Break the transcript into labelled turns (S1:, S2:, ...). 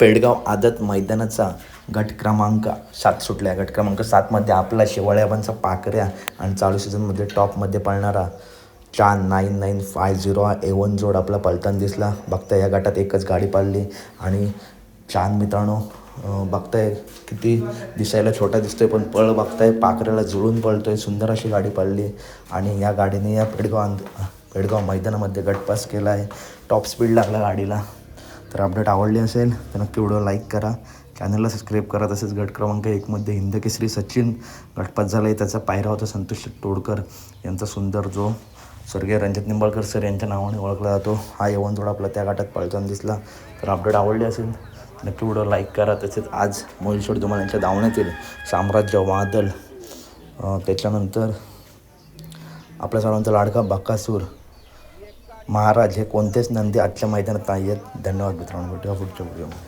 S1: पेडगाव आदत मैदानाचा गट क्रमांक 7 सुटला आहे. गट क्रमांक 7मध्ये आपला शेवाळ्याबांचा पाकऱ्या आणि चालू सीझनमध्ये टॉपमध्ये पळणारा चांद 9950 हा A1 जोड आपला पळताना दिसला. बघताय या गटात एकच गाडी पळली आणि चांद मित्रांनो बघताय किती दिसायला छोटा दिसतोय, पण पळ बघताय पाकऱ्याला जुळून पळतोय. सुंदर अशी गाडी पळली आणि या गाडीने या पेडगाव मैदानामध्ये गटपास केला आहे. टॉप स्पीड लागला गाडीला. तर अपडेट आवडली असेल तर नक्की व्हिडिओ लाईक करा, चॅनलला सबस्क्राईब करा. तसेच गट क्रमांक 1मध्ये हिंदकेसरी सचिन गटपास झाला आहे. त्याचा पायरा होता संतोष तोडकर यांचा सुंदर, जो स्वर्गीय रणजित निंबाळकर सर यांच्या नावाने ओळखला जातो. हा A1 जोड आपला त्या गटात पळताना दिसला. तर अपडेट आवडली असेल नक्की व्हिडिओ लाईक करा. तसेच आज मोहिल शेठ धुमाळ यांच्या धावण्यातील साम्राज्य वादल, त्याच्यानंतर आपल्या सर्वांचा लाडका बकासूर महाराज हे कोणतेच नंदी आजच्या मैदानात नाही आहेत. धन्यवाद मित्रांनो, भेटूया पुढच्या व्हिडिओमध्ये.